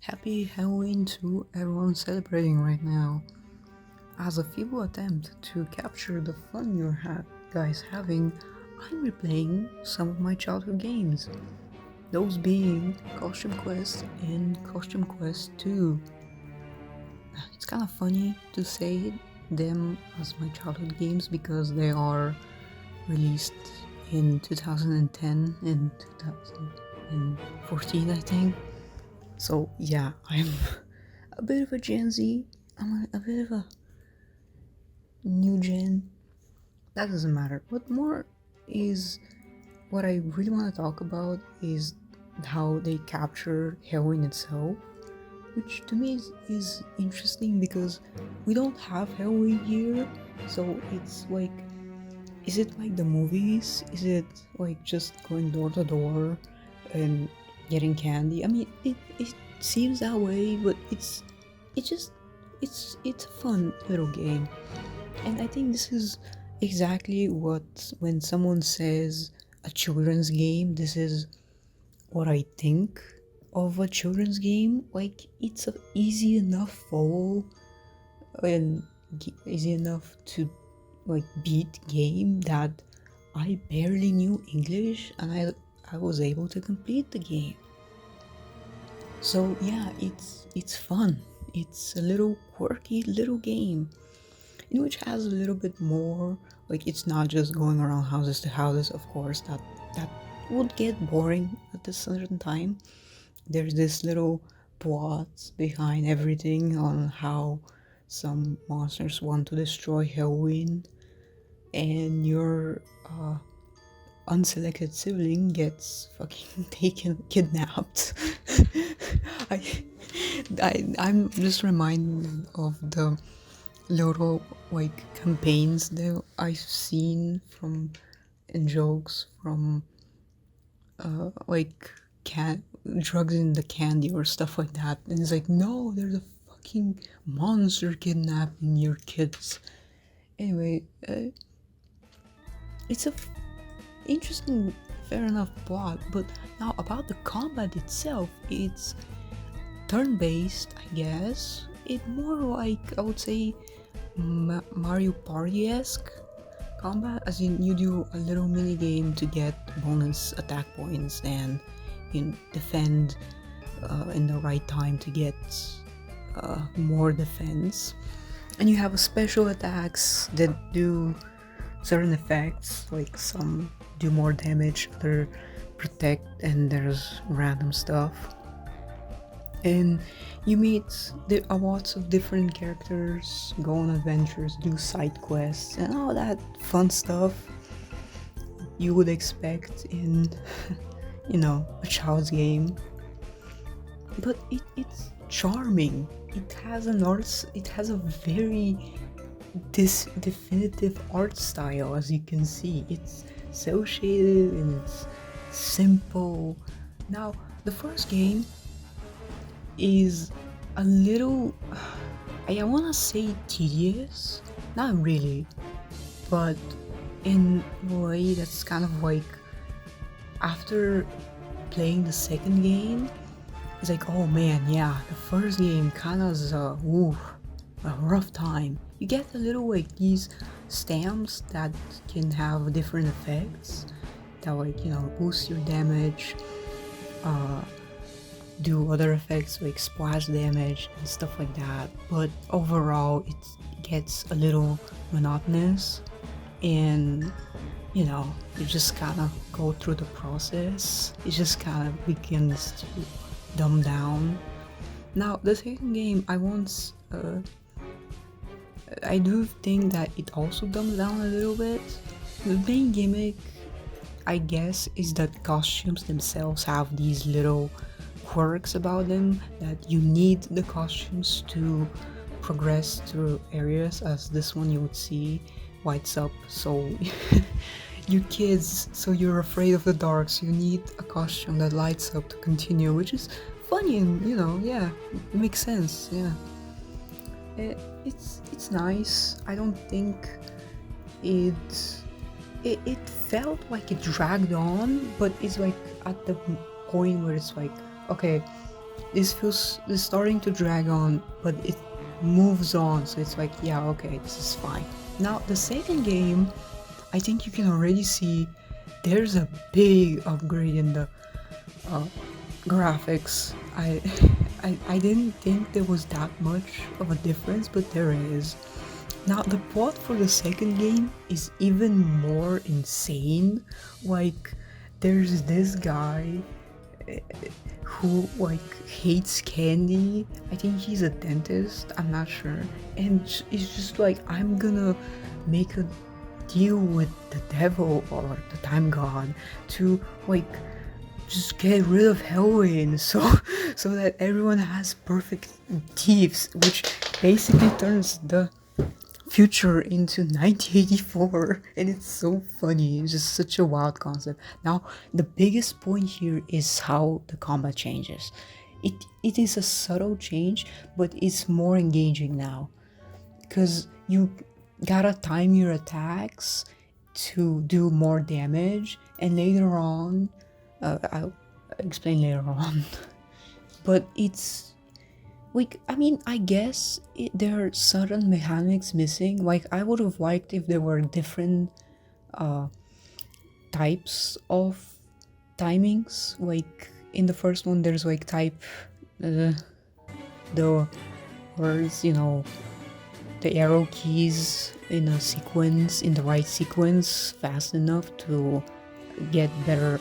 Happy Halloween to everyone celebrating right now. As a feeble attempt to capture the fun you're guys having, I'm replaying some of my childhood games. Those being Costume Quest and Costume Quest 2. It's kind of funny to say them as my childhood games because they are released in 2010 and 2014, I think. So yeah, I'm a bit of a Gen Z. I'm a bit of a new gen. That doesn't matter. What more is what I really want to talk about is how they capture heroin itself, which to me is interesting because we don't have heroin here. So it's like, is it like the movies? Is it like just going door to door and getting candy? I mean, it seems that way, but it's just it's a fun little game. And I think this is exactly what, when someone says a children's game, this is what I think of a children's game. Like, it's a easy enough follow and easy enough to like beat game that I barely knew English and I was able to complete the game. So yeah, it's fun. It's a little quirky little game in which has a little bit more, like, it's not just going around houses to houses. Of course that would get boring at a certain time. There's this little plot behind everything on how some monsters want to destroy Halloween, and your unselected sibling gets fucking kidnapped. I, I'm just reminded of the little like campaigns that I've seen from and jokes from like drugs in the candy or stuff like that, and it's like, no, there's a fucking monster kidnapping your kids. Anyway, it's a interesting, fair enough plot, but now about the combat itself, it's turn-based, I guess. It more like, I would say, Mario Party-esque combat, as in you do a little mini game to get bonus attack points and you defend in the right time to get more defense, and you have special attacks that do certain effects, like some do more damage, other protect, and there's random stuff. And you meet lots of different characters, go on adventures, do side quests, and all that fun stuff you would expect in, a child's game. But it's charming. It has a very definitive art style, as you can see. It's so shaded and it's simple. Now, the first game is a little, I want to say tedious, not really, but in a way that's kind of like, after playing the second game, it's like, oh man, yeah, the first game kind of is a rough time. You get a little like these stamps that can have different effects that, like, boost your damage, do other effects like splash damage and stuff like that, but overall it gets a little monotonous, and you just kind of go through the process. It just kind of begins to dumb down. Now, the second game, I do think that it also dumbs down a little bit. The main gimmick, I guess, is that costumes themselves have these little quirks about them, that you need the costumes to progress through areas, as this one you would see lights up, so you kids, so you're afraid of the dark, so you need a costume that lights up to continue, which is funny, and yeah, it makes sense. Yeah, it's nice. I don't think it felt like it dragged on, but it's like at the point where it's like, okay, this starting to drag on, but it moves on, so it's like, yeah, okay, this is fine. Now the second game, I think you can already see there's a big upgrade in the uh, graphics. I didn't think there was that much of a difference, but there is. Now the plot for the second game is even more insane. Like, there's this guy who like hates candy. I think he's a dentist, I'm not sure. And it's just like, I'm gonna make a deal with the devil or the time god to like just get rid of Halloween, so that everyone has perfect teeth, which basically turns the future into 1984, and it's so funny. It's just such a wild concept. Now the biggest point here is how the combat changes. It is a subtle change, but it's more engaging now, because you gotta time your attacks to do more damage, and later on, I'll explain later on. But it's like, I mean, I guess there are certain mechanics missing. Like, I would have liked if there were different types of timings. Like in the first one, there's like type the words, you know, the arrow keys in a sequence, in the right sequence, fast enough to get better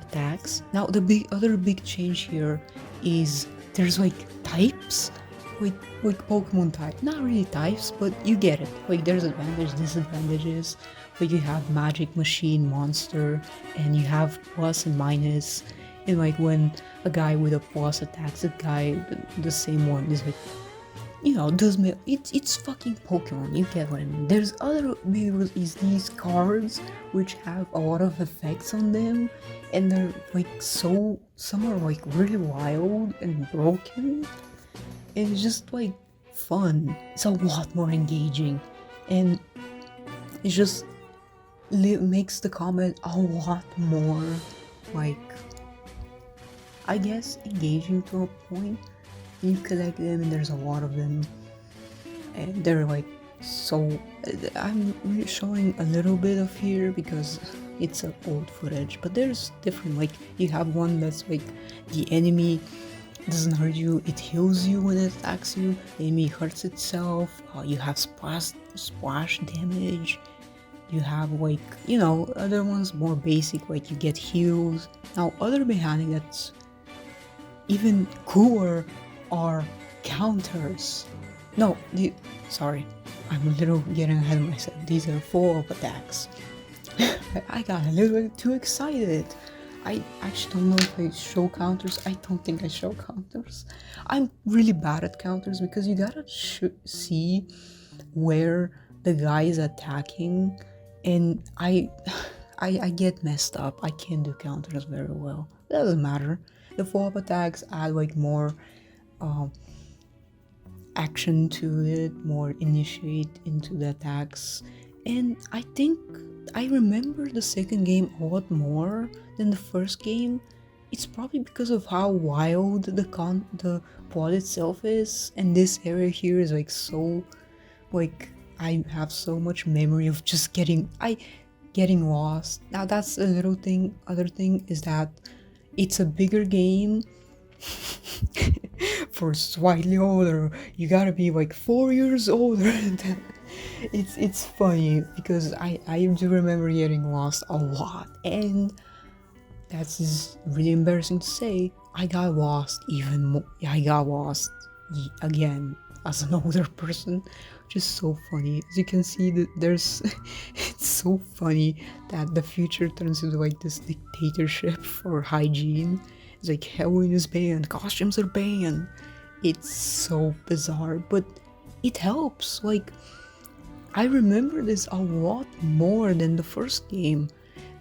attacks. Now the other big change here is there's like types, like Pokemon type. Not really types, but you get it. Like, there's advantages, disadvantages. Like, you have magic, machine, monster, and you have plus and minus. And like when a guy with a plus attacks a guy, the same one is like, you know, it's fucking Pokemon, you get what I mean. There's other big rules is these cards which have a lot of effects on them, and they're like, so some are like really wild and broken, and it's just like fun. It's a lot more engaging, and it just makes the combat a lot more, like, I guess, engaging to a point. You collect them, and there's a lot of them, and they're like, so I'm showing a little bit of here because it's an old footage, but there's different. Like, you have one that's like, the enemy doesn't hurt you, it heals you when it attacks you. The enemy hurts itself. You have splash damage. You have, like, you know, other ones more basic, like you get heals. Now other mechanic that's even cooler are counters. No, sorry, I'm a little getting ahead of myself. These are follow-up attacks. I got a little bit too excited. I actually don't know if I show counters. I don't think I show counters. I'm really bad at counters because you gotta see where the guy is attacking, and I get messed up. I can't do counters very well. Doesn't matter. The follow-up attacks add like more action to it, more initiate into the attacks, and I think I remember the second game a lot more than the first game. It's probably because of how wild the plot itself is, and this area here is like, so, like, I have so much memory of just getting lost. Now that's a little thing. Other thing is that it's a bigger game for slightly older. You gotta be like 4 years older. It's funny because I do remember getting lost a lot, and that's just really embarrassing to say. I got lost even more. I got lost again as an older person. Just so funny. As you can see, that there's it's so funny that the future turns into like this dictatorship for hygiene. It's like, Halloween is banned, costumes are banned. It's so bizarre, but it helps. Like, I remember this a lot more than the first game.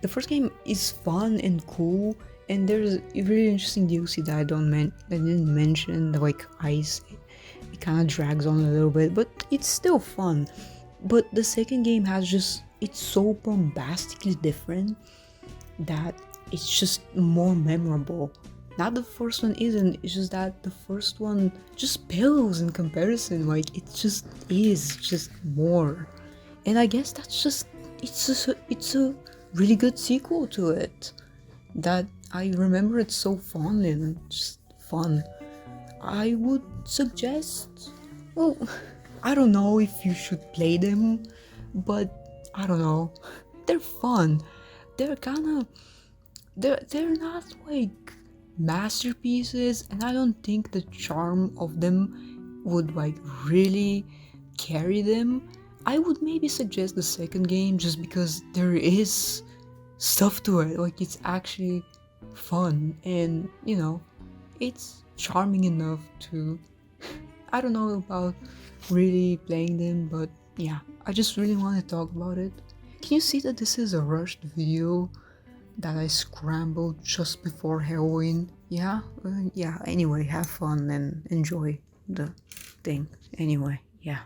The first game is fun and cool, and there's a really interesting DLC that I didn't mention, the like ice. It kind of drags on a little bit, but it's still fun. But the second game it's so bombastically different that it's just more memorable. Not the first one isn't, it's just that the first one just pales in comparison. Like, it just is just more. And I guess that's just, it's a really good sequel to it. That I remember it so fondly and just fun. I would suggest, well, I don't know if you should play them, but I don't know. They're fun. They're kinda, they're not like masterpieces, and I don't think the charm of them would like really carry them. I would maybe suggest the second game just because there is stuff to it. Like, it's actually fun, and you know, it's charming enough to, I don't know about really playing them, but yeah, I just really want to talk about it. Can you see that this is a rushed video that I scrambled just before Halloween? Yeah, yeah, anyway, have fun and enjoy the thing. Anyway, yeah.